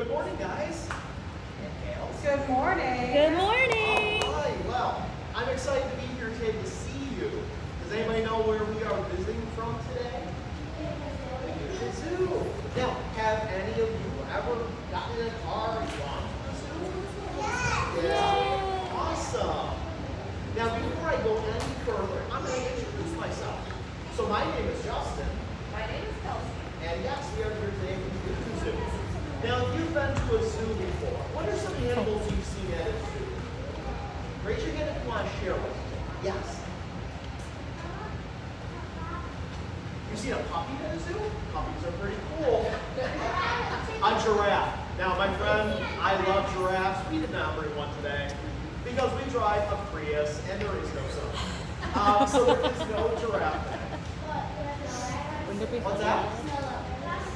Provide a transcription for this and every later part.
Good morning, guys. And gals. Good morning. Good morning. All right, well, I'm excited to be here today to see you. Does anybody know where we are visiting from today? The zoo. Now, have any of you ever gotten in a car and gone to the zoo? Yes. Yeah. Awesome. Now, before I go any further, I'm going to introduce myself. So my name is Justin. My name is Kelsey. And yes, we are here today from Utica Zoo. Now, if you've been to a zoo before, what are some animals you've seen at a zoo? Raise your hand if you want to share with me. Yes. You've seen a puppy at a zoo? Puppies are pretty cool. A giraffe. Now, my friend, I love giraffes. We did not bring one today because we drive a Prius and there is no sun. So there is no giraffe today. What's that?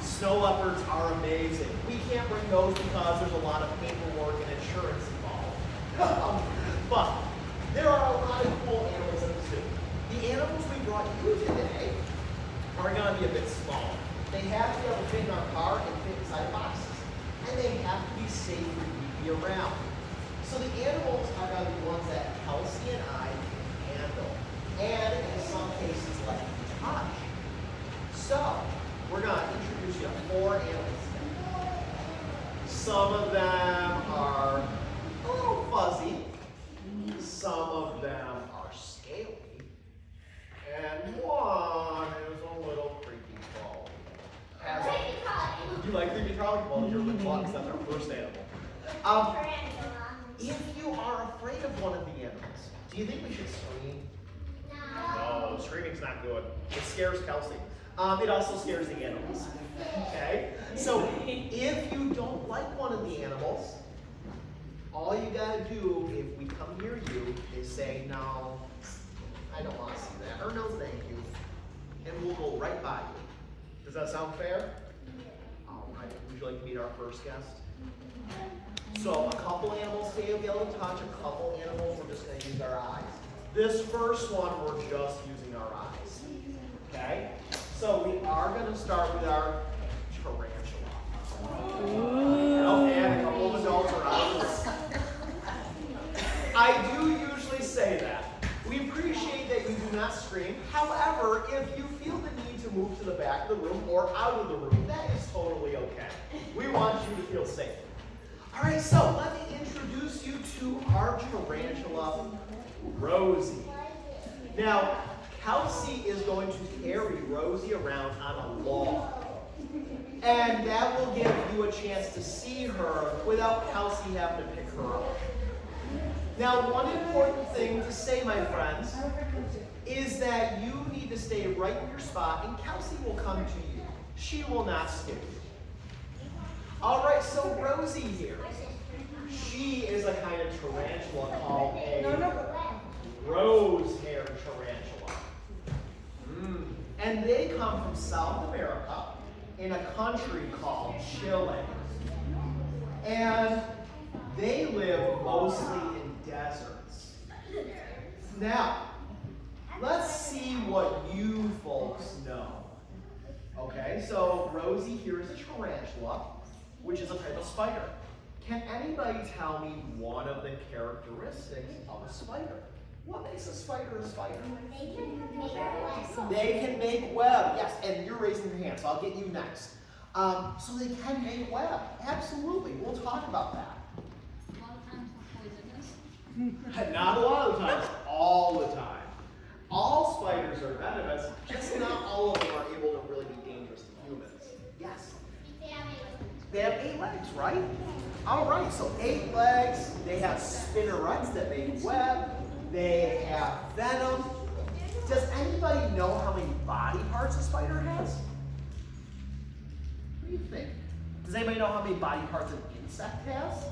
Snow leopards are amazing. We can't bring those because there's a lot of paperwork and insurance involved. But there are a lot of cool animals at the zoo. The animals we brought you today are going to be a bit smaller. They have to be able to fit in our car and fit inside boxes. And they have to be safe for you to be around. So the animals are going to be ones that Kelsey and I can handle. And in some cases, like touch. So, we're going to introduce you to 4 animals today. Some of them are a little fuzzy. Some of them are scaly. And one is a little creepy crawly. You like creepy crawly? Well, you're the clock, that's our first animal. If you are afraid of one of the animals, do you think we should scream? No, screaming's not good. It scares Kelsey. It also scares the animals. Okay? So if you don't like one of the animals, all you gotta do if we come near you is say, no, I don't want to see that, or no thank you. And we'll go right by you. Does that sound fair? All right. Would you like to meet our first guest? So a couple animals today will be able to touch, a couple animals we're just gonna use our eyes. This first one we're just using our eyes. Okay? So we are going to start with our tarantula. Oh, and a couple of adults are out of this. I do usually say that. We appreciate that you do not scream. However, if you feel the need to move to the back of the room or out of the room, that is totally okay. We want you to feel safe. All right, so let me introduce you to our tarantula, Rosie. Now, Kelsey is going to carry Rosie around on a log. And that will give you a chance to see her without Kelsey having to pick her up. Now, one important thing to say, my friends, is that you need to stay right in your spot and Kelsey will come to you. She will not skip you. All right, so Rosie here. She is a kind of tarantula called a rose-haired tarantula. And they come from South America in a country called Chile. And they live mostly in deserts. Now, let's see what you folks know. Okay, so Rosie here is a tarantula, which is a type of spider. Can anybody tell me one of the characteristics of a spider? What makes a spider a spider? They can make web. They can make web, yes, and you're raising your hand, so I'll get you next. So they can make web, absolutely. We'll talk about that. A lot of times for poisonous. Not a lot of times, all the time. All spiders are venomous, just not all of them are able to really be dangerous to humans. Yes? They have 8 legs, right? All right, so 8 legs. They have spinnerets that make web. They have venom. Does anybody know how many body parts a spider has? What do you think? Does anybody know how many body parts an insect has?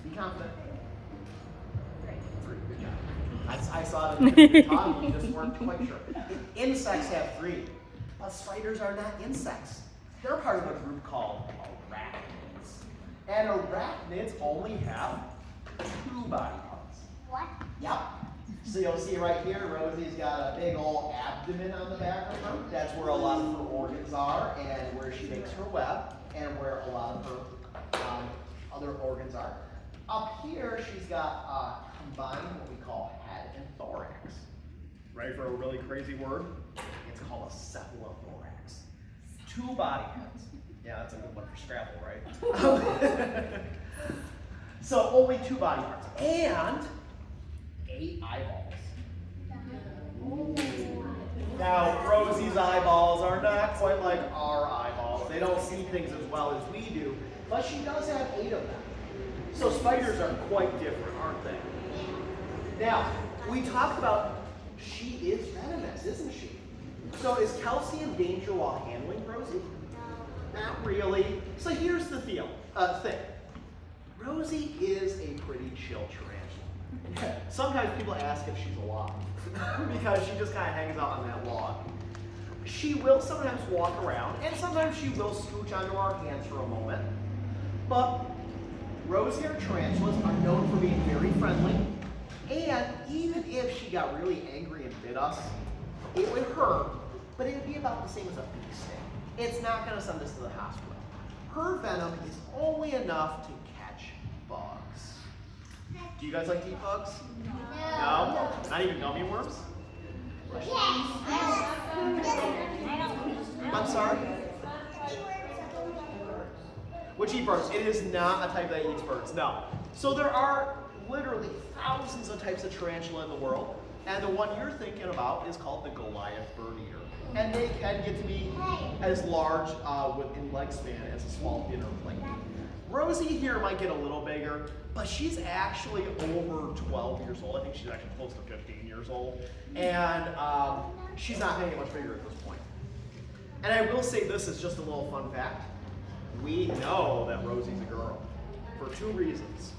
Be confident. 3. Good job. I saw it in your tongue, you just weren't quite sure. Insects have 3, but spiders are not insects. They're part of a group called arachnids. And arachnids only have 2 body parts. What? Yep. So you'll see right here, Rosie's got a big old abdomen on the back of her. That's where a lot of her organs are and where she makes her web and where a lot of her other organs are. Up here, she's got combined what we call head and thorax. Ready for a really crazy word? It's called a cephalothorax. 2 body heads. Yeah, that's a good one for Scrabble, right? So only 2 body parts. And 8 eyeballs. Now, Rosie's eyeballs are not quite like our eyeballs. They don't see things as well as we do, but she does have 8 of them. So spiders are quite different, aren't they? Now, we talked about she is venomous, isn't she? So is Kelsey in danger while handling Rosie? No. Not really. So here's the thing. Rosie is a pretty chill tarantula. Sometimes people ask if she's alive because she just kind of hangs out on that log. She will sometimes walk around, and sometimes she will scooch onto our hands for a moment. But rose-haired tarantulas are known for being very friendly, and even if she got really angry and bit us, it would hurt, but it would be about the same as a bee sting. It's not going to send us to the hospital. Her venom is only enough to catch bugs. Do you guys like to eat bugs? No? Not even gummy worms? I'm sorry? Which eat birds? It is not a type that eats birds, no. So there are literally thousands of types of tarantula in the world, and the one you're thinking about is called the Goliath bird eater. And they can get to be as large in leg span as a small dinner plate. Rosie here might get a little bigger, but she's actually over 12 years old. I think she's actually close to 15 years old. And she's not getting much bigger at this point. And I will say this is just a little fun fact. We know that Rosie's a girl for 2 reasons.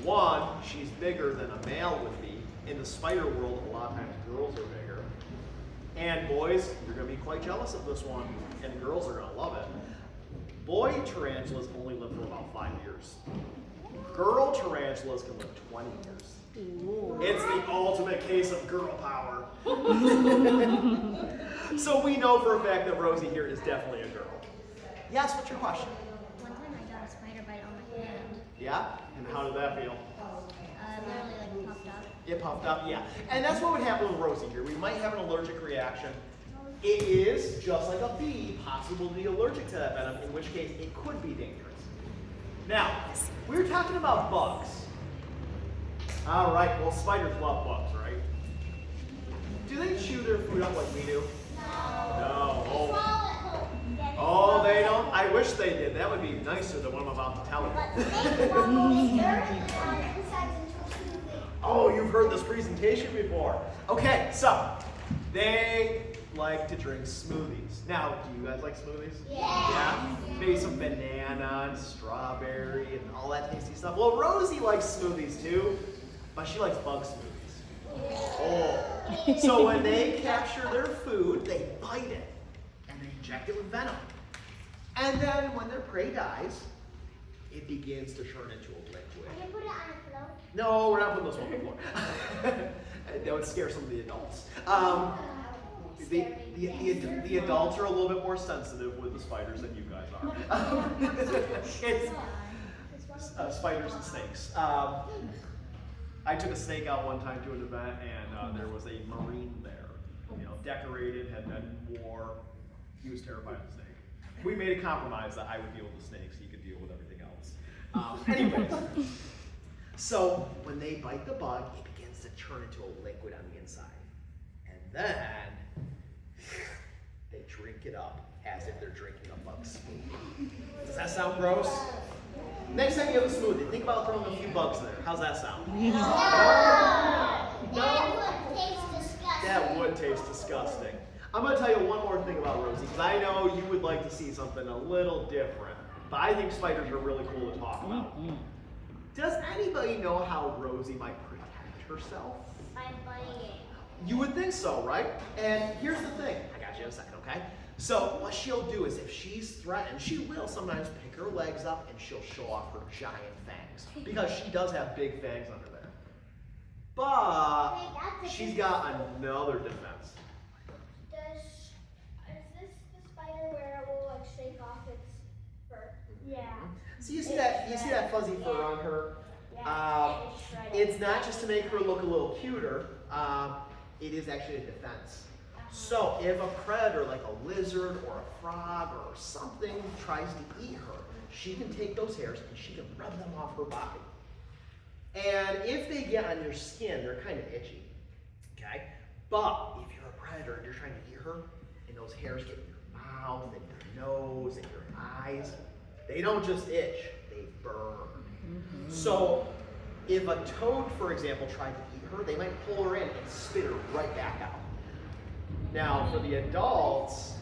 One, she's bigger than a male would be. In the spider world, a lot of times girls are bigger. And boys, you're going to be quite jealous of this one, and girls are going to love it. Boy tarantulas only live for about 5 years. Girl tarantulas can live 20 years. It's the ultimate case of girl power. So we know for a fact that Rosie here is definitely a girl. Yes, what's your question? One time I got a spider bite on my hand. Yeah? And how did that feel? Literally like puffed up. It puffed up, yeah. And that's what would happen with Rosie here. We might have an allergic reaction. It is, just like a bee, possible to be allergic to that venom, in which case it could be dangerous. Now, we were talking about bugs. All right, well, spiders love bugs, right? Do they chew their food up like we do? No. Oh, they don't? I wish they did. That would be nicer than what I'm about to tell you. Oh, you've heard this presentation before. Okay, so they like to drink smoothies. Now, do you guys like smoothies? Yeah. Maybe some banana and strawberry and all that tasty stuff. Well, Rosie likes smoothies too, but she likes bug smoothies. Oh. So when they capture their food, they bite it and they inject it with venom. And then when their prey dies, it begins to turn into a liquid. Can you put it on a float? No, we're not putting this one on the floor. That would scare some of the adults. The adults are a little bit more sensitive with the spiders than you guys are. It's spiders and snakes. I took a snake out one time to an event, and there was a Marine there, decorated, had been in war. He was terrified of the snake. We made a compromise that I would deal with the snakes, he could deal with everything else. Anyways, so when they bite the bug, it begins to turn into a liquid on the inside. And then they drink it up as if they're drinking a bug smoothie. Does that sound gross? Next time you have a smoothie, think about throwing a few bugs there. How's that sound? No. That would taste disgusting. That would taste disgusting. I'm going to tell you one more thing about Rosie, because I know you would like to see something a little different. But I think spiders are really cool to talk about. Does anybody know how Rosie might protect herself? By biting it. You would think so, right? And here's the thing. I got you in a second, okay? So what she'll do is if she's threatened, she will sometimes pick her legs up and she'll show off her giant fangs. Because she does have big fangs under there. But Wait, that's a she's good got another defense. Is this the spider where it will like shake off its fur? Yeah. So you see that fuzzy fur on her? It's not just to make her look a little cuter. It is actually a defense. So if a predator like a lizard or a frog or something tries to eat her, she can take those hairs and she can rub them off her body. And if they get on your skin, they're kind of itchy. Okay? But if you're a predator and you're trying to eat her, and those hairs get in your mouth and your nose and your eyes, they don't just itch, they burn. So if a toad, for example, tried to eat her, they might pull her in and spit her right back out. Now, for the adults,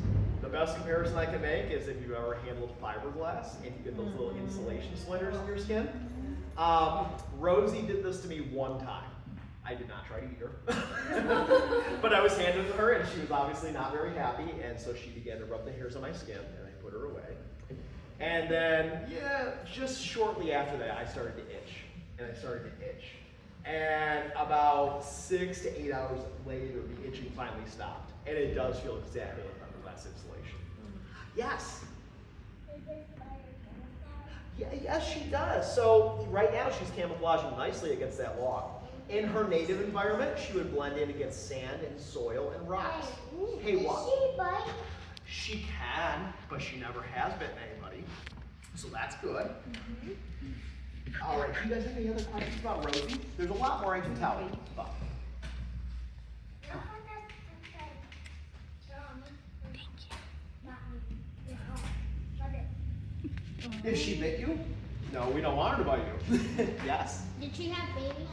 the best comparison I can make is if you've ever handled fiberglass and you get those little insulation splinters in your skin. Rosie did this to me one time. I did not try to eat her. But I was handed her and she was obviously not very happy, and so she began to rub the hairs on my skin and I put her away. And then, just shortly after that, I started to itch. And I started to itch. And about 6 to 8 hours later, the itching finally stopped. And it does feel exactly like fiberglass insulation. Yes? Yeah, yes, she does. So right now, she's camouflaging nicely against that log. In her native environment, she would blend in against sand and soil and rocks. Hey, what? Does she bite? She can, but she never has bitten anybody. So that's good. All right, do you guys have any other questions about Rosie? There's a lot more I can tell you. But. If she bit you? No, we don't want her to bite you. Yes. Did she have babies?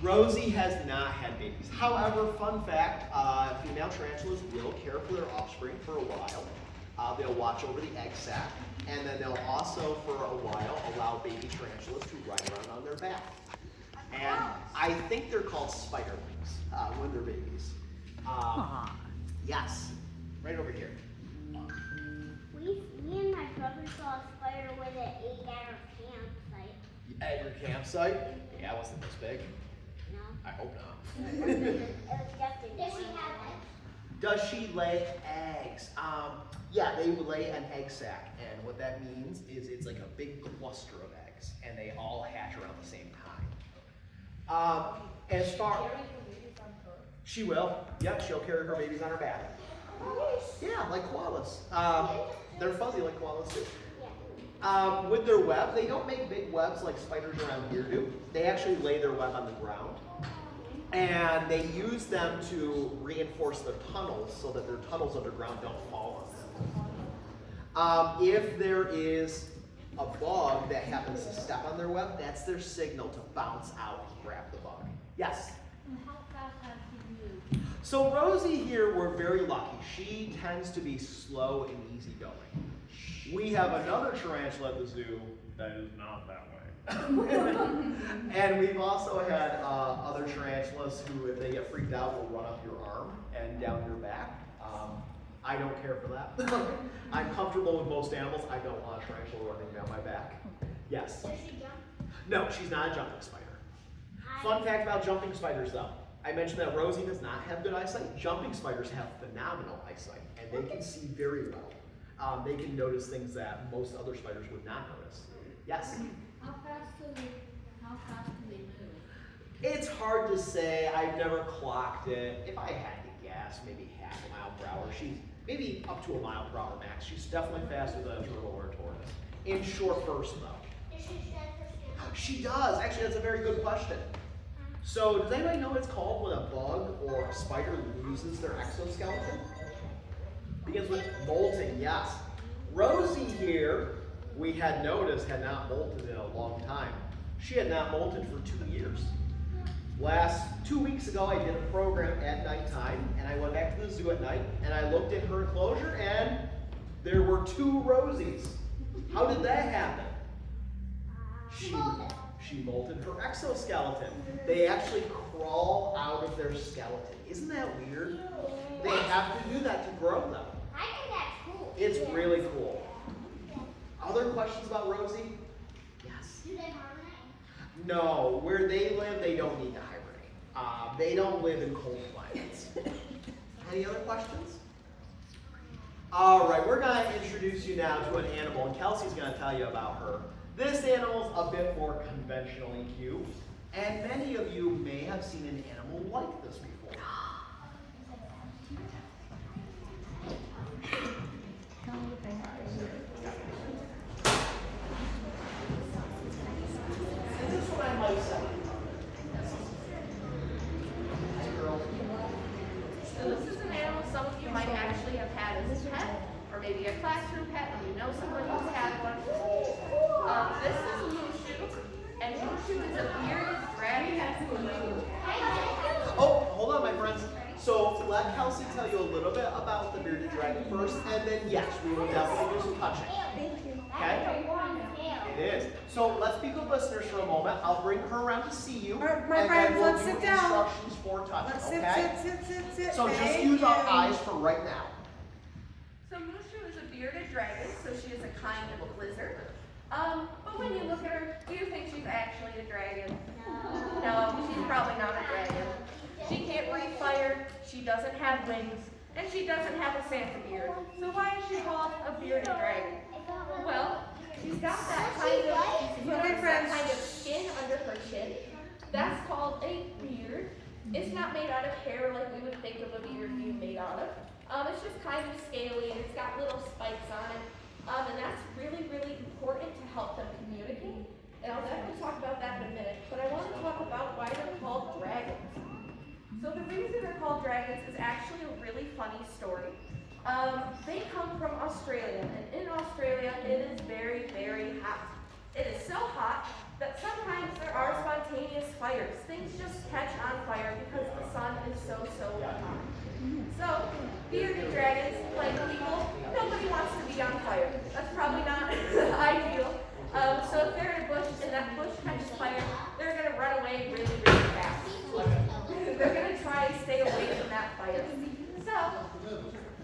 Rosie has not had babies. However, fun fact, female tarantulas will care for their offspring for a while. They'll watch over the egg sac, and then they'll also, for a while, allow baby tarantulas to ride around on their back. And I think they're called spiderlings when they're babies. Yes, right over here. Me and my brother saw a spider with an egg at our campsite. At your campsite? Yeah, it wasn't this big. No. I hope not. It was just Does she have eggs? Does she lay eggs? Yeah, they lay an egg sac, and what that means is it's like a big cluster of eggs, and they all hatch around the same time. As far she will, yeah, she'll carry her babies on her back. Yeah, like koalas. They're fuzzy like koalas too. With their web, they don't make big webs like spiders around here do. They actually lay their web on the ground. And they use them to reinforce their tunnels so that their tunnels underground don't fall on them. If there is a bug that happens to step on their web, that's their signal to bounce out and grab the bug. Yes? How fast has she moved? So Rosie here, we're very lucky. She tends to be slow and easygoing. We have another tarantula at the zoo that is not that way. And we've also had other tarantulas who, if they get freaked out, will run up your arm and down your back. I don't care for that. I'm comfortable with most animals. I don't want a tarantula running down my back. Yes? Does she jump? No, she's not a jumping spider. Fun fact about jumping spiders, though. I mentioned that Rosie does not have good eyesight. Jumping spiders have phenomenal eyesight, and they can see very well. They can notice things that most other spiders would not notice. Yes? How fast do they move? It's hard to say. I've never clocked it. If I had to guess, maybe half a mile per hour. She's maybe up to a mile per hour max. She's definitely faster than a turtle or a tortoise. In short bursts, though. Does she shed her skin? She does. Actually, that's a very good question. So, does anybody know what it's called when a bug or a spider loses their exoskeleton? Begins with molting, yes. Rosie here, we had noticed, had not molted in a long time. She had not molted for 2 years. 2 weeks ago, I did a program at nighttime, and I went back to the zoo at night, and I looked at her enclosure, and there were 2 Rosies. How did that happen? She molted her exoskeleton. They actually crawl out of their skeleton. Isn't that weird? They have to do that to grow them. I think that's cool. It's really cool. Other questions about Rosie? Yes. Do they hibernate? No, where they live, they don't need to hibernate. They don't live in cold climates. Any other questions? All right, we're going to introduce you now to an animal, and Kelsey's going to tell you about her. This animal's a bit more conventionally cute, and many of you may have seen an animal like this before. Is this what I might say? So this is an animal some of you might actually have had as a pet, or maybe a classroom pet, or you know someone who's had one. This is Mushu, and Mushu is a bearded dragon. Oh, hold on, my friends. So let Kelsey tell you a little bit about the bearded dragon first, and then yes, we will definitely do some touching. Okay? It is. So let's be good listeners for a moment. I'll bring her around to see you, My and friends, then we'll let's do sit down. instructions for touching. Let's Okay? sit. So just Thank use our you. eyes for right now. So Mushu is a bearded dragon, so she is a kind of a lizard. But when you look at her, do you think she's actually a dragon? No, she's probably not a dragon. She can't breathe fire, she doesn't have wings, and she doesn't have a Santa beard. So why is she called a bearded dragon? Well, she's got that kind of skin under her chin. That's called a beard. It's not made out of hair like we would think of a beard being made out of. It's just kind of scaly, and it's got little spikes on it. And that's really, really important to help them communicate. And I'll definitely talk about that in a minute. But I want to talk about why they're called dragons. So the reason they're called dragons is actually a really funny story. They come from Australia, and in Australia it is very, very hot. It is so hot that sometimes there are spontaneous fires. Things just catch on fire because the sun is so hot. So, bearded dragons, like people, nobody wants to be on fire. That's probably not ideal. So if they're in a bush and that bush catches fire, they're going to run away really, really fast. They're going to try and stay away from that fire. So,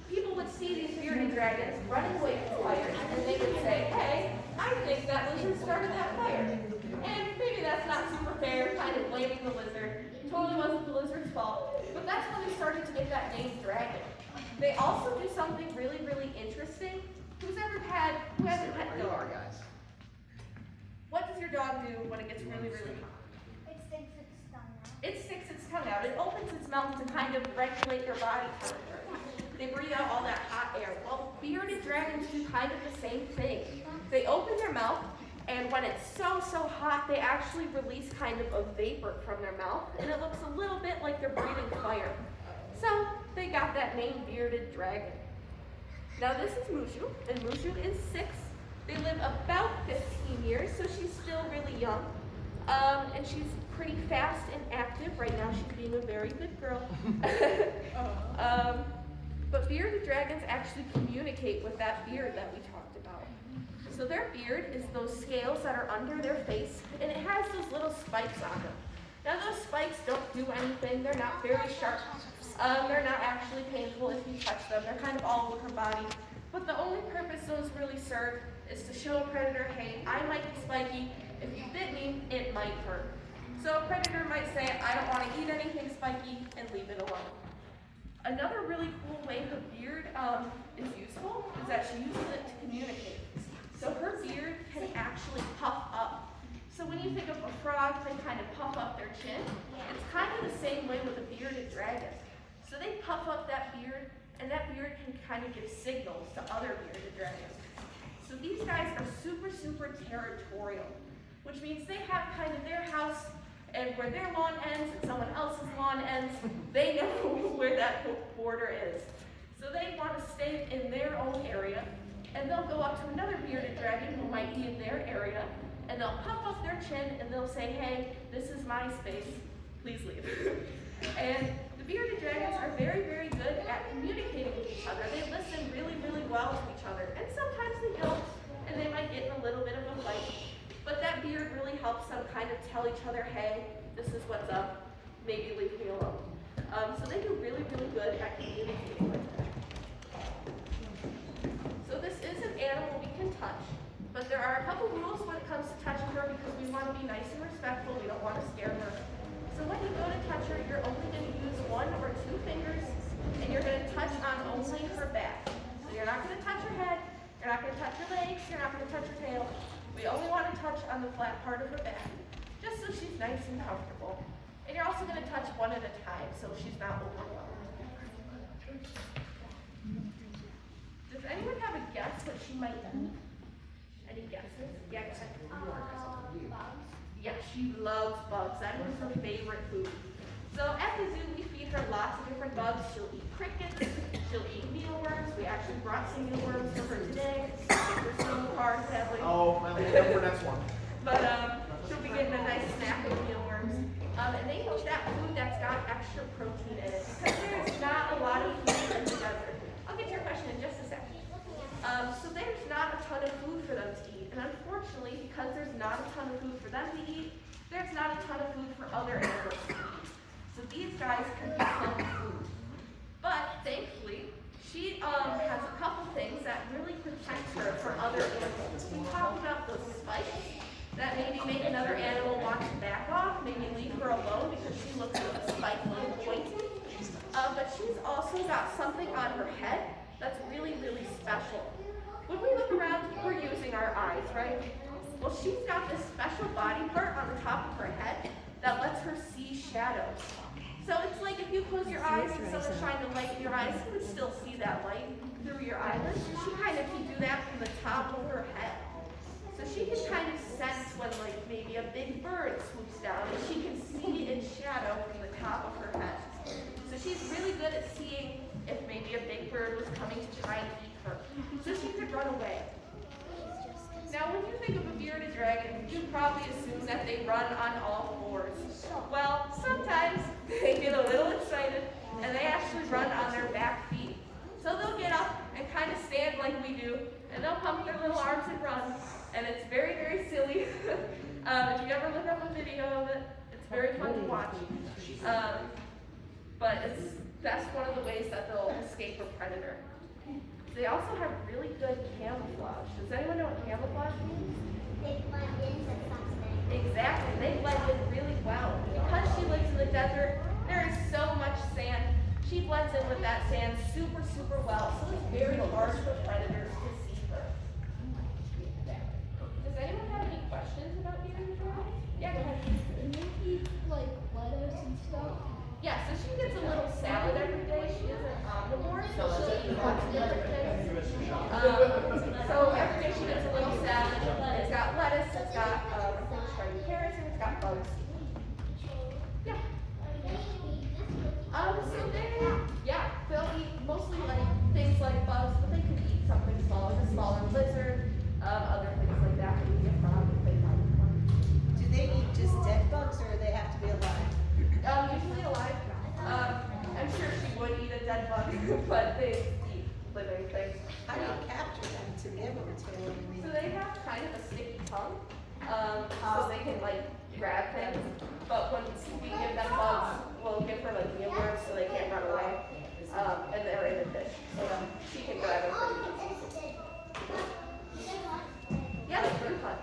people would see these bearded dragons running away from fires, and they would say, hey, I think that lizard started that fire. And maybe that's not super fair, kind of blaming the lizard. Totally wasn't the lizard's fault. But that's when they started to get that name dragon. They also do something really, really interesting. Who has a pet dog? What does your dog do when it gets really, really hot? It sticks its tongue out. It sticks its tongue out. It opens its mouth to kind of regulate their body temperature. They breathe out all that hot air. Well, bearded dragons do kind of the same thing. They open their mouth, and when it's so hot, they actually release kind of a vapor from their mouth, and it looks a little bit like they're breathing fire. So they got that name, bearded dragon. Now this is Mushu, and Mushu is 6. They live about 15 years, so she's still really young. And she's pretty fast and active. Right now she's being a very good girl. But bearded dragons actually communicate with that beard that we talked about. So their beard is those scales that are under their face, and it has those little spikes on them. Now those spikes don't do anything. They're not very sharp. They're not actually painful if you touch them. They're kind of all over her body. But the only purpose those really serve is to show a predator, hey, I might be spiky. If you bit me, it might hurt. So a predator might say, I don't want to eat anything spiky, and leave it alone. Another really cool way her beard is useful is that she uses it to communicate. So her beard can actually puff up. So when you think of a frog, they kind of puff up their chin. It's kind of the same way with a bearded dragon. So they puff up that beard, and that beard can kind of give signals to other bearded dragons. So these guys are super territorial, which means they have kind of their house, and where their lawn ends and someone else's lawn ends, they know where that border is. So they want to stay in their own area, and they'll go up to another bearded dragon who might be in their area, and they'll puff up their chin and they'll say, hey, this is my space, please leave. And the bearded dragons are very good at communicating with each other. They listen really well to each other, and sometimes they don't, and they might get in a little bit of a fight. But that beard really helps them kind of tell each other, hey, this is what's up, maybe leave me alone. So they do really good at communicating with them. So this is an animal we can touch, but there are a couple rules when it comes to touching her because we want to be nice and respectful. We don't want to scare her. So when you go to touch her, you're only going to use 1 or 2 fingers, and you're going to touch on only her back. So you're not going to touch her head, you're not going to touch her legs, you're not going to touch her tail. We only want to touch on the flat part of her back, just so she's nice and comfortable. And you're also going to touch 1 at a time, so she's not overwhelmed. Does anyone have a guess what she might eat? Any guesses? Yeah, go ahead. Bugs. Yeah, she loves bugs. That is her favorite food. So at the zoo, we feed her lots of different bugs. She'll eat crickets. She'll eat mealworms. We actually brought some mealworms for her today. There's no car, sadly. Oh, well, we'll get for next one. But she'll be getting a nice snack of mealworms. And they eat that food that's got extra protein in it because there's not a lot of food in the desert. I'll get to your question in just a second. So there's not a ton of food for them to eat. And unfortunately, because there's not a ton of food for them to eat, there's not a ton of food for other animals to eat. So these guys can become food. But thankfully, she has a couple things that really protect her from other animals. We talked about those spikes that maybe make another animal want to back off, maybe leave her alone because she looks like a spike little pointy. But she's also got something on her head that's really, really special. When we look around, we're using our eyes, right? Well, she's got this special body part on the top of her head that lets her see shadows. So it's like if you close your eyes and someone's trying to light your eyes, you would still see that light through your eyelids. She kind of can do that from the top of her head. So she can kind of sense when like maybe a big bird swoops down and she can see in shadow from the top of her head. So she's really good at seeing if maybe a big bird was coming to try and eat her. So she could run away. Now when you think of a bearded dragon, you probably assume that they run on all fours. Well, sometimes they get a little excited and they actually run on their back feet. So they'll get up and kind of stand like we do, and they'll pump their little arms and run. And it's very, very silly. If you ever look up a video of it, it's very fun to watch. But that's one of the ways that they'll escape a predator. They also have really good camouflage. Does anyone know what camouflage means? They blend into something. Exactly. They blend in really well. Because she lives in the desert, there is so much sand. She blends in with that sand super, super well. So it's very hard for predators to see her. Does anyone have any questions about bearded dragons? Yeah, go ahead. And they eat like lettuce and stuff. Yeah, so she gets a little salad every day. She is an omnivore, so she'll eat lots of different things. So every day she gets a little salad. It's got lettuce, it's got shredded carrots, and it's got bugs. Yeah. So they'll eat mostly like things like bugs, but they could eat something small, like a smaller lizard, other things like that. Maybe a frog if they find one. Do they eat just dead bugs or do they have to be alive? Usually alive. I'm sure she would eat a dead bug, but they eat living things. How do you capture them to give them to them? So they have kind of a sticky tongue, so they can like grab things. But when we give them bugs, we'll give her like mealworms so they can't run away. And they're in the dish, so she can grab them pretty easy. Yeah, it's pretty fun.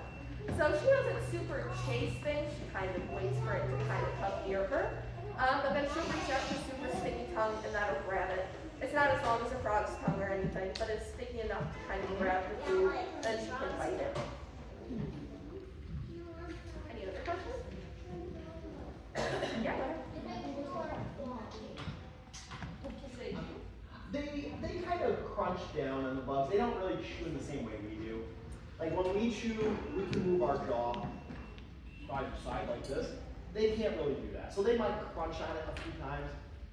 So she doesn't super chase things. She kind of waits for it to kind of come near her. But then she'll reach out her super sticky tongue and that'll grab it. It's not as long as a frog's tongue or anything, but it's sticky enough to kind of grab the food and she can bite it. Any other questions? Yeah, go ahead. They kind of crunch down on the bugs. They don't really chew in the same way we do. Like when we chew, we can move our jaw side to side like this. They can't really do that. So they might crunch on it a few times,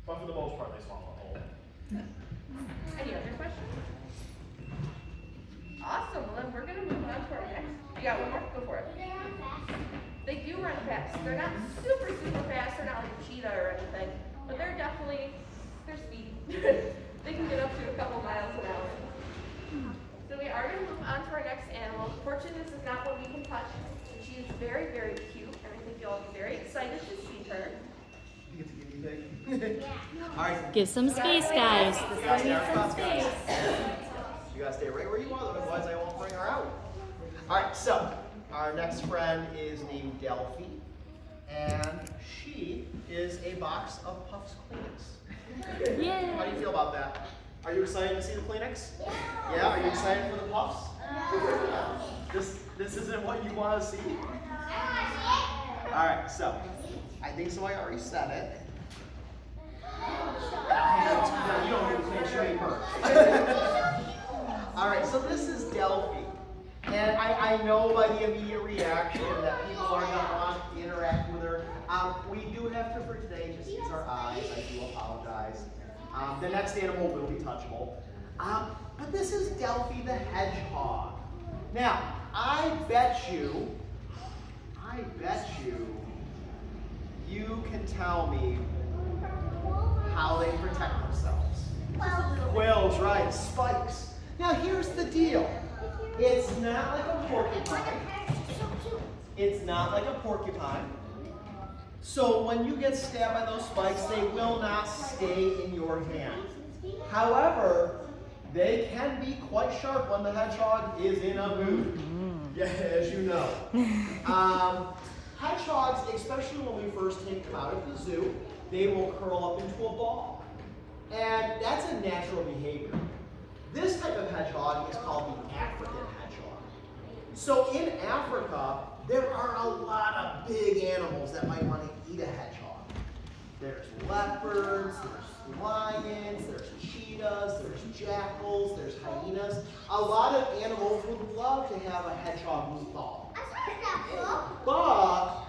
but for the most part, they swallow the whole. Any other questions? Awesome. Well, then we're going to move on to our next. You got one more? Go for it. Do they run fast? They do run fast. They're not super, super fast. They're not like a cheetah or anything, but they're speedy. They can get up to a couple miles an hour. So we are going to move on to our next animal. Fortunately, this is not one we can touch. She is very, very cute, and I think you'll all be very excited to see her. You get to guinea pig? Yeah. All right. Give some space, guys. You guys stay You guys stay right where you are, otherwise I won't bring her out. All right, so our next friend is named Delphi. And she is a box of Puffs Kleenex. Yeah. How do you feel about that? Are you excited to see the Kleenex? Yeah? Are you excited for the Puffs? This isn't what you want to see? Alright, so I think so I already said it. No, you don't need to make sure you heard. Alright, so this is Delphi. And I know by the immediate reaction that people are going to want to interact with her. We do have to, for today, just use our eyes. I do apologize. The next animal will be touchable. But this is Delphi the Hedgehog. Now, I bet you, you can tell me how they protect themselves. Quills, right, spikes. Now, here's the deal. It's not like a porcupine. It's not like a porcupine. So when you get stabbed by those spikes, they will not stay in your hand. However, they can be quite sharp when the hedgehog is in a mood. Yeah, as you know. Hedgehogs, especially when we first take them out of the zoo, they will curl up into a ball. And that's a natural behavior. This type of hedgehog is called the African hedgehog. So in Africa, there are a lot of big animals that might want to eat a hedgehog. There's leopards, there's lions, there's cheetahs, there's jackals, there's hyenas. A lot of animals would love to have a hedgehog meat ball. But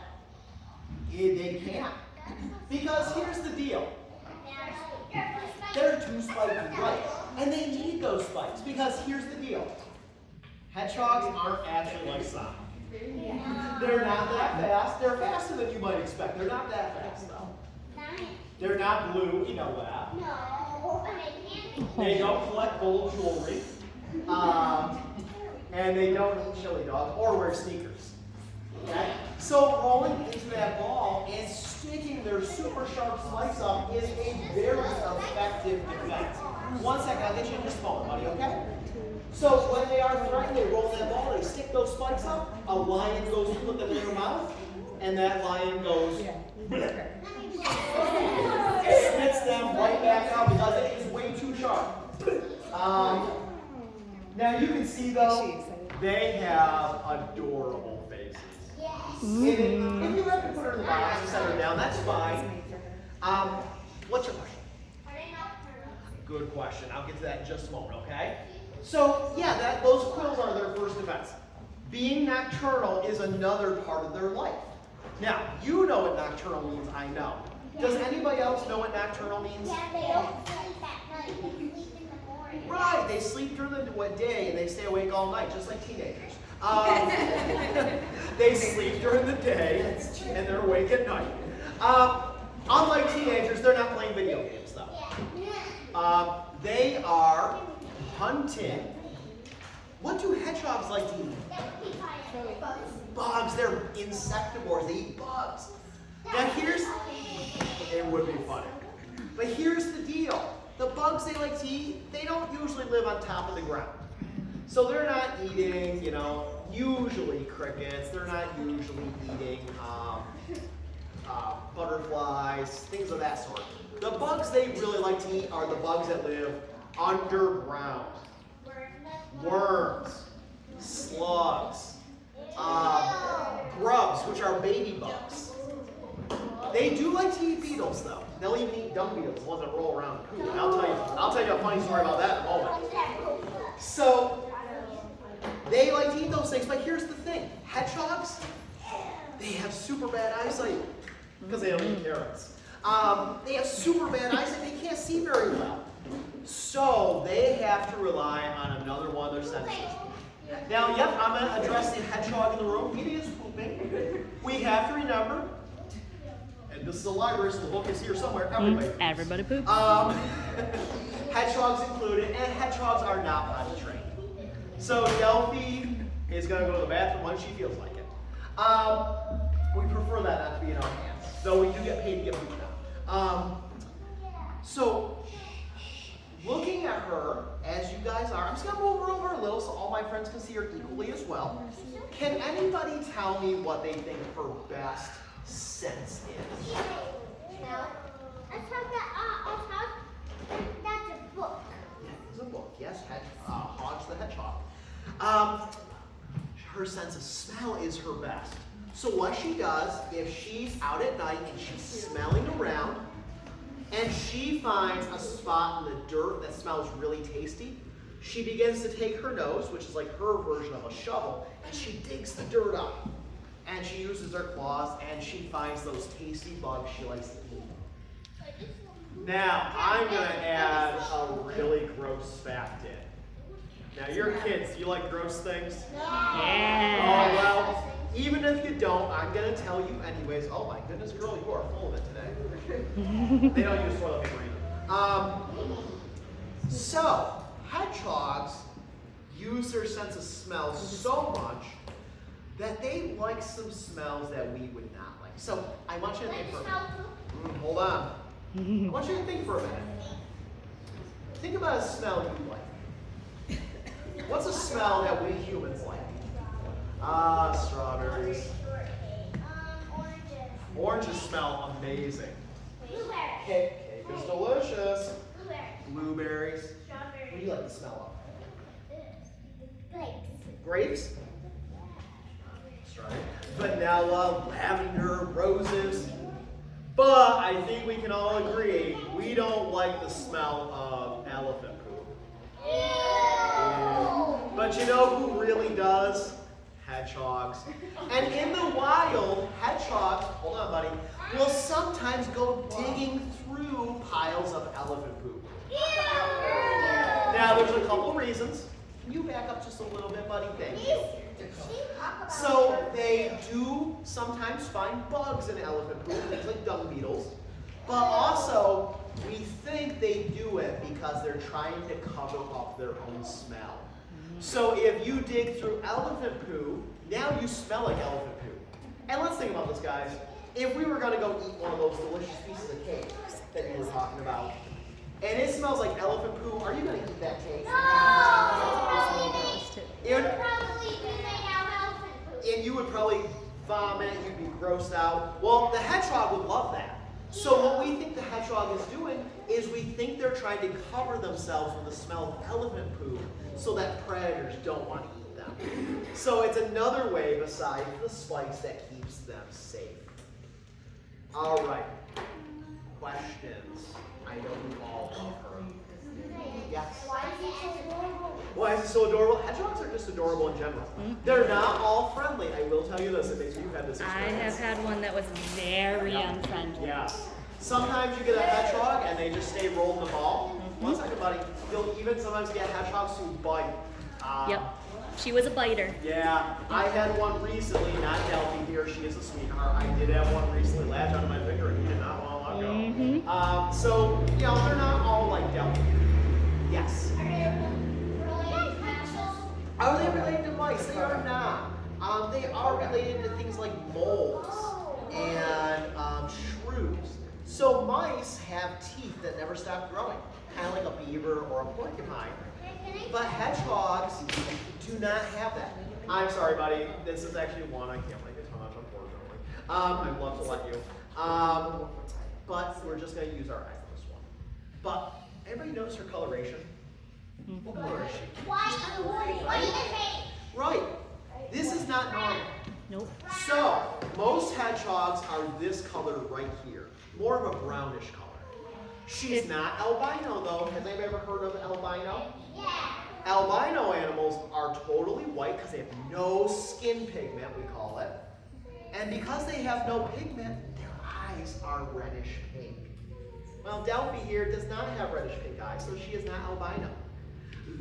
they can't. Because here's the deal. They're too spiky, right? And they need those spikes because here's the deal. Hedgehogs aren't actually like Sonic. They're not that fast. They're faster than you might expect. They're not that fast though. They're not blue, you know that. They don't collect gold jewelry. And they don't eat chili dogs or wear sneakers. Okay? So rolling into that ball and sticking their super sharp spikes up is a very effective defense. 1 second, I'll get you in just a moment, buddy, okay? So when they are threatened, they roll that ball, they stick those spikes up, a lion goes to put them in their mouth, and that lion goes, spits them right back out because it is way too sharp. Now you can see though, they have adorable faces. If you have to put her in the box and set her down, that's fine. What's your question? Good question. I'll get to that in just a moment, okay? So, yeah, those quills are their first defense. Being nocturnal is another part of their life. Now, you know what nocturnal means, I know. Does anybody else know what nocturnal means? Yeah, they don't sleep at night. They sleep in the morning. Right, they sleep during the day and they stay awake all night, just like teenagers. They sleep during the day and they're awake at night. Unlike teenagers, they're not playing video games though. They are hunting. What do hedgehogs like to eat? Bugs. They're insectivores. They eat bugs. Now it would be funny. But here's the deal. The bugs they like to eat, they don't usually live on top of the ground. So they're not eating, usually crickets. They're not usually eating butterflies, things of that sort. The bugs they really like to eat are the bugs that live underground. Worms, slugs, grubs, which are baby bugs. They do like to eat beetles, though. They'll even eat dung beetles, the ones that roll around the poop. And I'll tell you a funny story about that in a moment. So they like to eat those things, but here's the thing: hedgehogs, they have super bad eyesight because they don't eat carrots. They have super bad eyesight; they can't see very well. So they have to rely on another one of their senses. Now, yep, I'm going to address the hedgehog in the room. He is pooping. We have to remember, and this is a library, so the book is here somewhere. Everybody poops. Hedgehogs included, and hedgehogs are not potty trained. So Delphi is going to go to the bathroom when she feels like it. We prefer that not to be in our hands, though we do get paid to get pooped out. So looking at her, as you guys are, I'm just going to move her over a little so all my friends can see her equally as well. Can anybody tell me what they think her best sense is? Smell. Let's talk about, that's a book. Yeah, it's a book. Yes, Hodge the Hedgehog. Her sense of smell is her best. So what she does, if she's out at night and she's smelling around, and she finds a spot in the dirt that smells really tasty, she begins to take her nose, which is like her version of a shovel, and she digs the dirt up. And she uses her claws, and she finds those tasty bugs she likes to eat. Now, I'm going to add a really gross fact in. Now, you're kids. Do you like gross things? Yeah. Oh, well, even if you don't, I'm going to tell you anyways. Oh, my goodness, girl, you are full of it today. They don't use toilet paper either. So, hedgehogs use their sense of smell so much that they like some smells that we would not like. So, I want you to think for a minute. Hold on. I want you to think for a minute. Think about a smell you like. What's a smell that we humans like? Strawberries. Oranges. Oranges smell amazing. Blueberries. Cake is delicious. Blueberries. Blueberries. What Strawberries. do you like the smell Grapes. of? Grapes? That's right. Vanilla, lavender, roses. But I think we can all agree we don't like the smell of elephant poop. Ew. But you know who really does? Hedgehogs. And in the wild, hedgehogs, hold on buddy, will sometimes go digging through piles of elephant poop. Now there's a couple reasons. Can you back up just a little bit, buddy? Thank you. So they do sometimes find bugs in elephant poop, things like dung beetles. But also, we think they do it because they're trying to cover up their own smell. So if you dig through elephant poo, now you smell like elephant poo. And let's think about this, guys. If we were going to go eat one of those delicious pieces of cake that you were talking about, and it smells like elephant poo, are you going to eat that cake? And you would probably vomit, you'd be grossed out. Well, the hedgehog would love that. So what we think the hedgehog is doing is we think they're trying to cover themselves with the smell of elephant poo so that predators don't want to eat them. So it's another way besides the spikes that keeps them safe. All right. Questions? I know you all love her. Yes? Why is it so adorable? Hedgehogs are just adorable in general. They're not all friendly. I will tell you this, it makes you've had this I experience. have had one that was very unfriendly. Yeah. Sometimes you get a hedgehog and they just stay rolled in the ball. One second, buddy. You'll even sometimes get hedgehogs who bite. Yep. She was a biter. Yeah. I had one recently, not Delphi here. She is a sweetheart. I did have one recently latch onto my finger and he did not want to let go. So, you know, they're not all like Delphi. Yes. Are they related to mice? They are not. They are related to things like moles and shrews. So mice have teeth that never stop growing, kind of like a beaver or a porcupine. But hedgehogs do not have that. I'm sorry, buddy. This is actually one I can't make a touch, unfortunately. I'd love to let you. But we're just going to use our eye for this one. But everybody notice her coloration? What color is she? Right. This is not normal. Nope. So, most hedgehogs are this color right here. More of a brownish color. She's not albino though. Has anybody ever heard of albino? Yeah. Albino animals are totally white because they have no skin pigment, we call it. And because they have no pigment, their eyes are reddish pink. Well, Delphi here does not have reddish pink eyes, so she is not albino.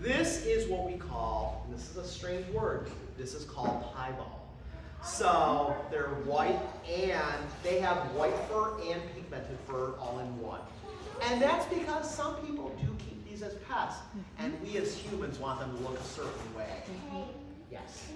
This is what we call, and this is a strange word, this is called piebald. So they're white and they have white fur and pigmented fur all in one. And that's because some people do keep these as pets, and we as humans want them to look a certain way. Yes.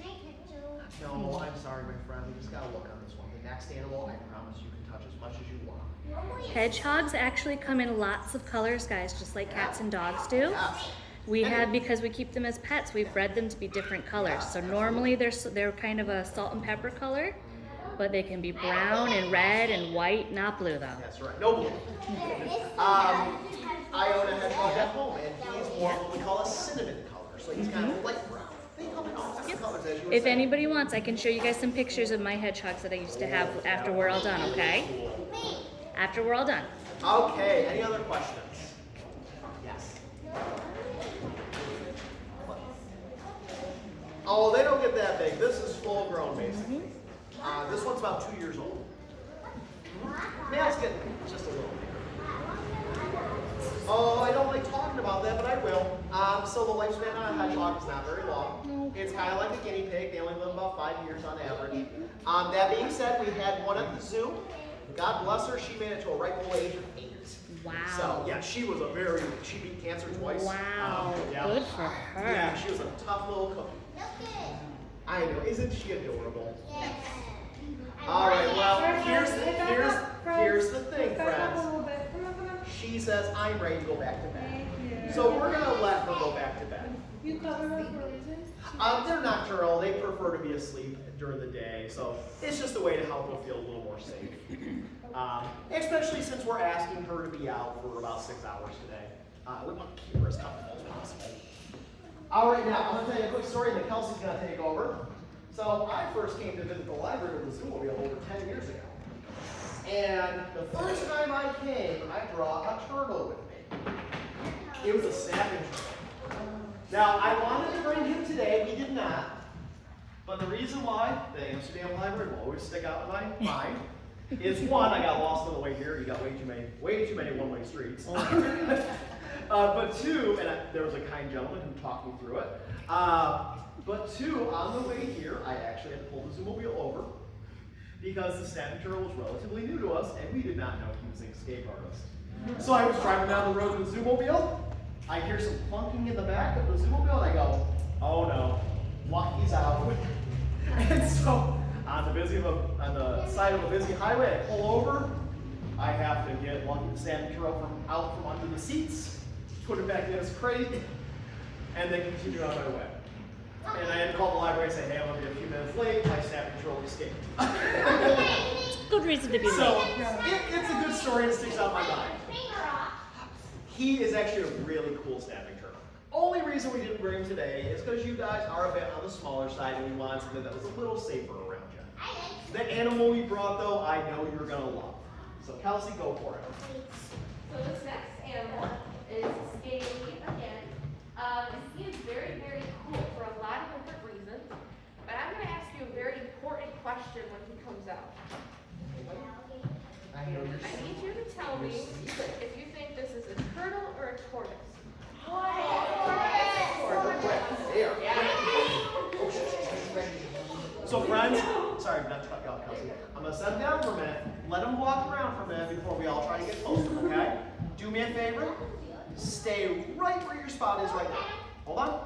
No, I'm sorry, my friend. We just gotta look on this one. The next animal, I promise you can touch as much as you want. Hedgehogs actually come in lots of colors, guys, just like cats and dogs do. Yes. We have, because we keep them as pets, we've bred them to be different colors. So normally they're kind of a salt and pepper color, but they can be brown and red and white, not blue though. That's right. No blue. I own a hedgehog at home, and he's more what we call a cinnamon color. So he's kind of light brown. They come in all different colors, as you were If saying. anybody wants, I can show you guys some pictures of my hedgehogs that I used to have after we're all done, okay? After we're all done. Okay, any other questions? Yes. Oh, they don't get that big. This is full grown, basically. This one's about 2 years old. Males get just a little bigger. Oh, I don't like talking about that, but I will. So the lifespan on a hedgehog is not very long. It's kind of like a guinea pig. They only live about 5 years on average. That being said, we had one at the zoo. God bless her, she made it to a ripe old age of 8. Wow. So yeah, she beat cancer twice. Wow. Yeah. Good for her. Yeah, she was a tough little cookie. I know, isn't she adorable? Yes. All right, well, here's the thing, friends. She says, I'm ready to go back to bed. So we're going to let her go back to bed. You cover her for a reason? They're nocturnal. They prefer to be asleep during the day. So it's just a way to help her feel a little more safe. Especially since we're asking her to be out for about 6 hours today. We want to keep her as comfortable as possible. All right, now I'm going to tell you a quick story, and then Kelsey's going to take over. So I first came to visit the library with the ZooMobile over 10 years ago. And the first time I came, I brought a turtle with me. It was a snapping turtle. Now, I wanted to bring him today. We did not. But the reason why the Amsterdam library will always stick out in my mind is, one, I got lost on the way here. You got way too many one-way streets. But two, and there was a kind gentleman who talked me through it. But two, on the way here, I actually had to pull the ZooMobile over because the snapping turtle was relatively new to us, and we did not know he was an escape artist. So I was driving down the road with the ZooMobile. I hear some clunking in the back of the ZooMobile, and I go, oh no, Lucky's out. And so on the side of a busy highway, I pull over. I have to get Lucky the snapping turtle out from under the seats, put it back in his crate, and then continue on my way. And I had to call the library and say, hey, I'm going to be a few minutes late. My snapping turtle escaped. Good reason to be So late. it's a good story that sticks out in my mind. He is actually a really cool snapping turtle. Only reason we didn't bring him today is because you guys are a bit on the smaller side and we wanted something that was a little safer around you. The animal we brought, though, I know you're going to love. So Kelsey, go for it. So this next animal is Scaly again. He is very, very cool for a lot of different reasons. But I'm going to ask you a very important question when he comes out. I know you're I need you to tell me if you think this is a turtle or a tortoise. So friends, sorry, not to cut you off, Kelsey. I'm going to set him down for a minute. Let him walk around for a minute before we all try to get closer, okay? Do me a favor. Stay right where your spot is right now. Hold on.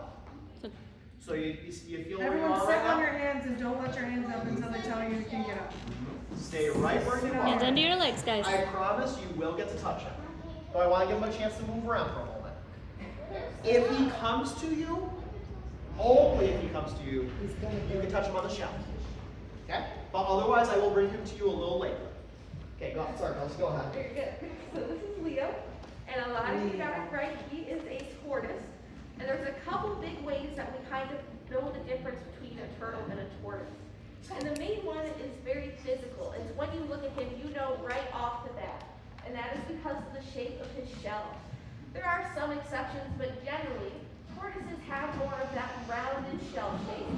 So you feel where you Everyone are sit right on now? your hands and don't let your hands up until they tell you you can get up. Stay right where you Hands are. under your legs, guys. I promise you will get to touch him. But I want to give him a chance to move around for a moment. If he comes to you, only if he comes to you, you can touch him on the shell. Okay? But otherwise, I will bring him to you a little later. Okay, go on. Sorry, let's go ahead. Very good. So this is Leo, and a lot of you got it right. He is a tortoise. And there's a couple big ways that we kind of know the difference between a turtle and a tortoise. And the main one is very physical. It's when you look at him, you know right off the bat. And that is because of the shape of his shell. There are some exceptions, but generally, tortoises have more of that rounded shell shape.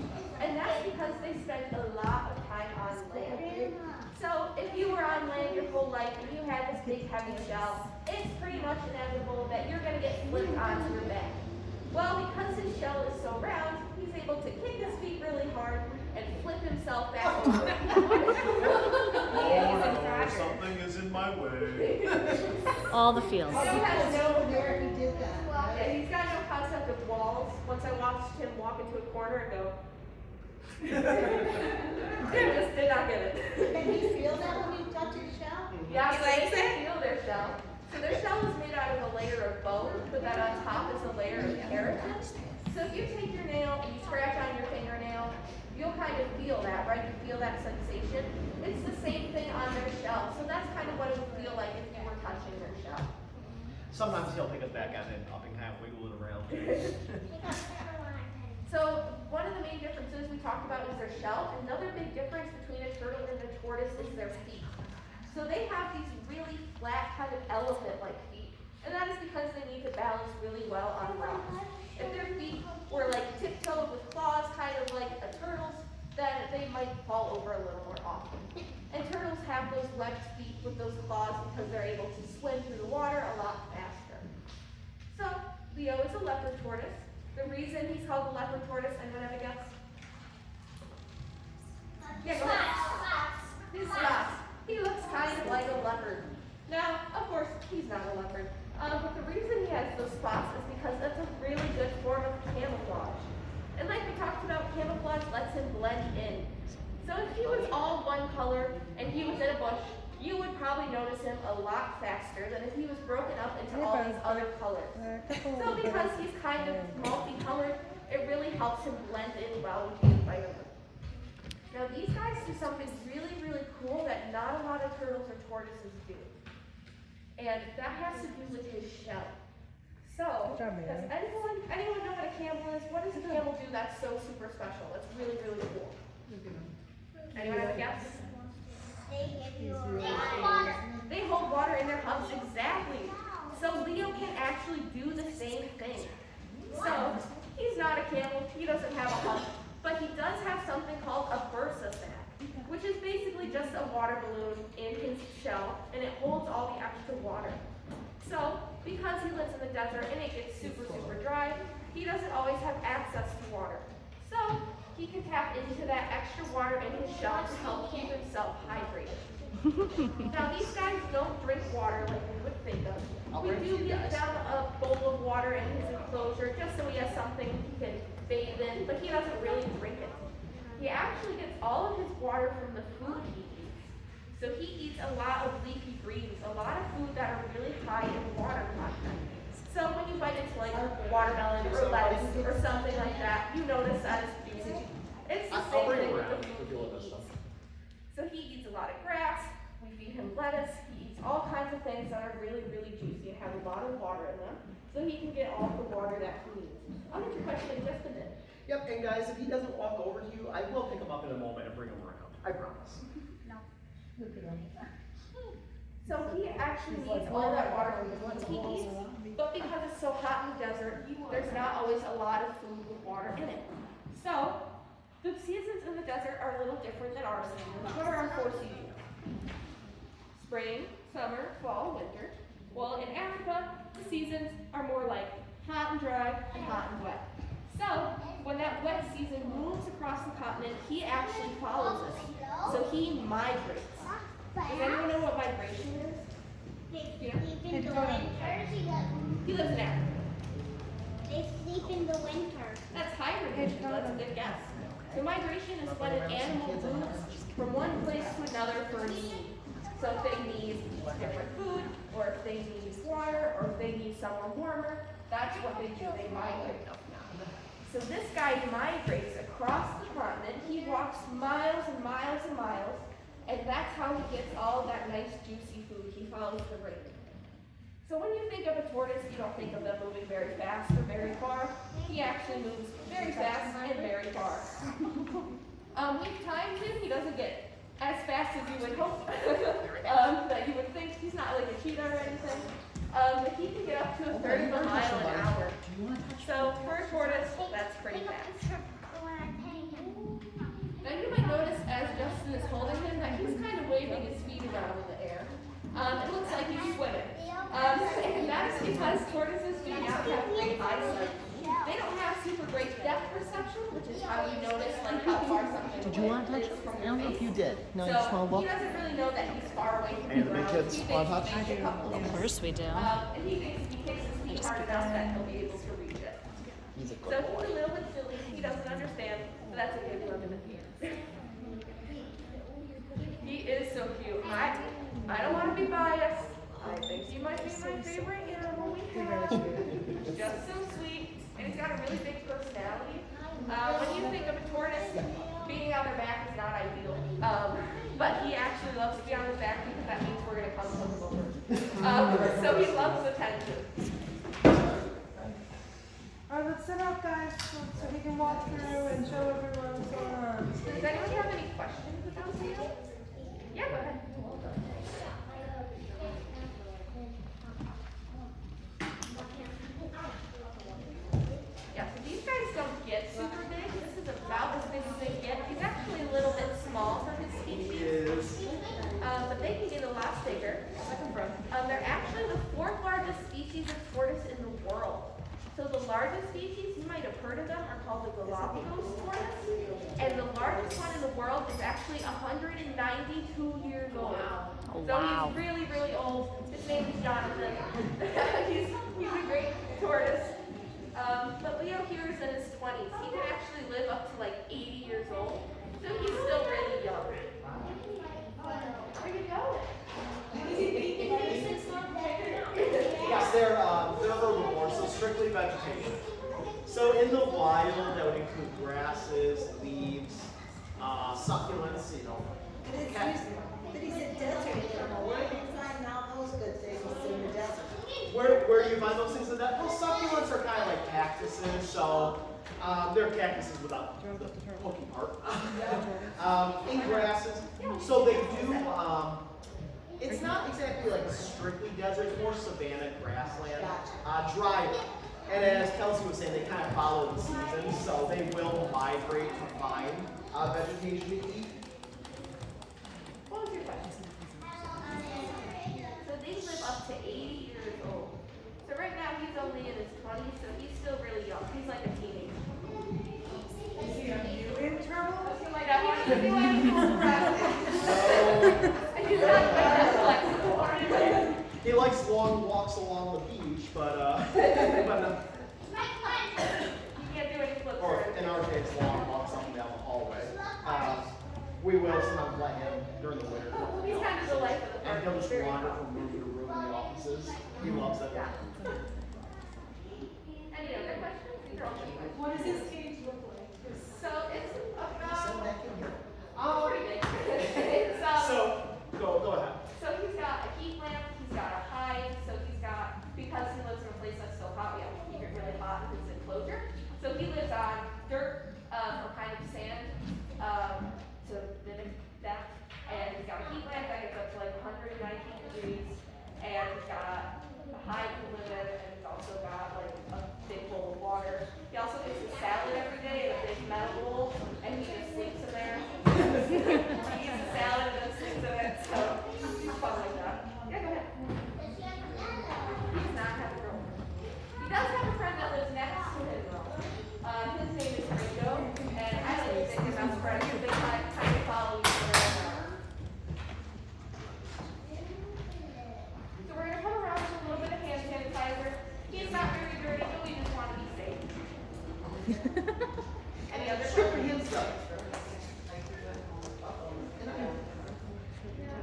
And that's because they spend a lot of time on land. So if you were on land your whole life and you had this big heavy shell, it's pretty much inevitable that you're going to get flipped onto your back. Well, because his shell is so round, he's able to kick his feet really hard and flip himself back over. Something is in my way. All the feels. He has no Where he did that. Yeah, he's got no concept of walls. Once I watched him walk into a corner and go, I just did not get it. Can you feel that when you touch his shell? Yeah, so they can feel their shell. So their shell is made out of a layer of bone, but then on top is a layer of keratin. So if you take your nail and you scratch on your fingernail, you'll kind of feel that, right? You feel that sensation. Sometimes he'll pick us back on it up and kind of wiggle it around. So one of the main differences we talked about is their shell. Another big difference between a turtle and a tortoise is their feet. So they have these really flat, kind of elephant-like feet. And that is because they need to balance really well on rocks. If their feet were like tiptoed with claws, kind of like a turtle's, then they might fall over a little more often. And turtles have those webbed feet with those claws because they're able to swim through the water a lot faster. So Leo is a leopard tortoise. The reason he's called the leopard tortoise, anyone have a guess? Yeah, go ahead. His spots. He looks kind of like a leopard. Now, of course, he's not a leopard. But the reason he has those spots is because that's a really good form of camouflage. And like we talked about, camouflage lets him blend in. So if he was all one color and he was in a bush, you would probably notice him a lot faster than if he was broken up into all these other colors. So because he's kind of multicolored, it really helps him blend in well with the environment. Now these guys do something really, really cool that not a lot of turtles or tortoises do. And that has to do with his shell. So, does anyone know what a camel is? What does a camel do that's so super special? That's really, really cool. Anyone have a guess? They hold water in their humps, exactly. So Leo can actually do the same thing. So he's not a camel, he doesn't have a hump, but he does have something called a bursa sac, which is basically just a water balloon in his shell, and it holds all the extra water. So because he lives in the desert and it gets super, super dry, he doesn't always have access to water. So he can tap into that extra water in his shell to help keep himself hydrated. Now these guys don't drink water like we would think of. We do give them a bowl of water in his enclosure just so he has something he can bathe in, but he doesn't really drink it. He actually gets all of his water from the food he eats. So he eats a lot of leafy greens, a lot of food that are really high in water content. So when you bite into like watermelon or lettuce or something like that, you notice that it's juicy. It's the same thing with the food he eats. So he eats a lot of grass, we feed him lettuce, he eats all kinds of things that are really, really juicy and have a lot of water in them, so he can get all the water that he needs. I'll get your question in just a minute. Yep, and guys, if he doesn't walk over to you, I will pick him up in a moment and bring him around. I promise. So he actually needs all that water from the food he eats, but because it's so hot in the desert, there's not always a lot of food with water in it. So the seasons in the desert are a little different than our seasons. What are our 4 seasons? Spring, summer, fall, winter. Well, in Africa, the seasons are more like hot and dry and hot and wet. So when that wet season moves across the continent, he actually follows it. So he migrates. Does anyone know what migration is? They sleep in the winter. He lives in Africa. They sleep in the winter. That's hibernation. That's a good guess. So migration is when an animal moves from one place to another for a need. So if they need different food, or if they need water, or if they need somewhere warmer, that's what they do. They migrate. So this guy migrates across the continent. He walks miles and miles and miles, and that's how he gets all that nice juicy food. He follows the rain. So when you think of a tortoise, you don't think of them moving very fast or very far. He actually moves very fast and very far. We've timed him. He doesn't get as fast as you would hope that you would think. He's not like a cheetah or anything. But he can get up to a third of a mile an hour. So for a tortoise, that's pretty fast. Now you might notice as Justin is holding him that he's kind of waving his feet around in the air. It looks like he's swimming. And that's because tortoises do not have great eyesight. They don't have super great depth perception, which is how you notice like how far something Did you want to touch is it? from I your don't know if face. you did. No, you So just want to he look. doesn't really know that he's far away from Any the of the ground. kids He want to thinks touch? he's a couple Of meters. course we do. And he thinks if he kicks his feet hard enough that he'll be able to reach it. He's a So good he's boy. a little bit silly. He doesn't understand, but that's a good one in the future. He is so cute. I don't want to be biased. I think he might be my favorite animal we have. Just so sweet, and he's got a really big personality. When you think of a tortoise, being on their back is not ideal. But he actually loves to be on his back because that means we're going to come to him over. So he loves attention. up, guys, so he can walk through and show everyone what's going on. Does anyone have any questions about Leo? Yeah, go ahead. Yeah, so these guys don't get super big. This is about as big as they get. He's actually a little bit small for his species. But they can get a lot bigger. They're actually the fourth largest species of tortoise in the world. So the largest species, you might have heard of them, are called the Galapagos tortoise. And the largest one in the world is actually 192 years old. Oh, So wow. he's really, really old. His name is Jonathan. he's a great tortoise. But Leo here is in his 20s. He can actually live up to like 80 years old. So he's still really young. Where you going? Yes, they're herbivores, so strictly vegetation. So in the wild, that would include grasses, leaves, succulents, you know. But he's a desert animal. Where do you find all those good things in the desert? Where do you find those things in that? Well, succulents are kind of like cactuses, so they're cactuses without the pokey part. In grasses, so they do. It's not exactly like a strictly desert; it's more savanna grassland, drier. And as Kelsey was saying, they kind of follow the seasons, so they will migrate to find vegetation to eat. What was your question? So they live up to 80 years old. So right now he's only in his 20s, so he's still really young. He's like a teenager. Are you in trouble? That one is the He's not quite that flexible. He likes long walks along the beach, but You can't do any flips. or in our case, long walks up and down the hallway. We will sometimes let him during the winter. He's kind of the life of the And party. he'll just wander from room to room in the offices. He loves it. Yeah. Any other questions? These are all good questions. What does his cage look like? So it's Send about back in here. pretty big. It's So go ahead. So he's got a heat lamp, he's got a hide, so he's got, because he lives in a place that's so hot, we have to keep it really hot in his enclosure. So he lives on dirt or kind of sand to mimic that. And he's got a heat lamp that gets up to like 119 degrees. And he's got a hide to live in, and he's also got like a big bowl of water. He also gets his salad every day in a big metal bowl, and he just sleeps in there. He eats a salad and then sleeps in it, so he's fun like that. Yeah, go ahead. He does not have a girlfriend. He does have a friend that lives next to him though. His name is Ringo, and I like to think about friends because they kind of follow each other around. So we're gonna come around with a little bit of hand sanitizer. He's not very dirty, but we just want to be safe. Any other questions?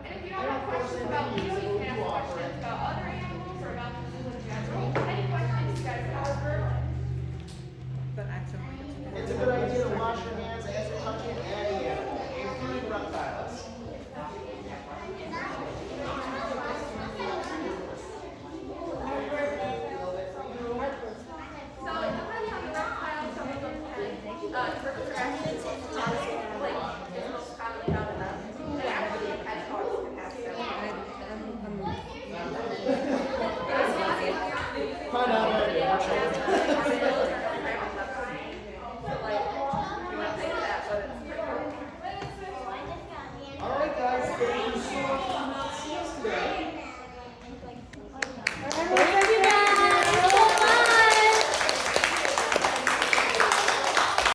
And if you don't have questions about Leo, you can ask questions about other animals or about the zoo in general. Any questions you guys have? It's a good idea to wash your hands after touching any animal, including reptiles. So it depends on the reptile. Some of them can. Turtles are actually like it's most commonly found in them. And actually, hedgehogs can have them. Find out about it. Armadillos are no crab and leopard. So like, you wouldn't think that, but it's pretty cool. All right, guys. Thank you so much.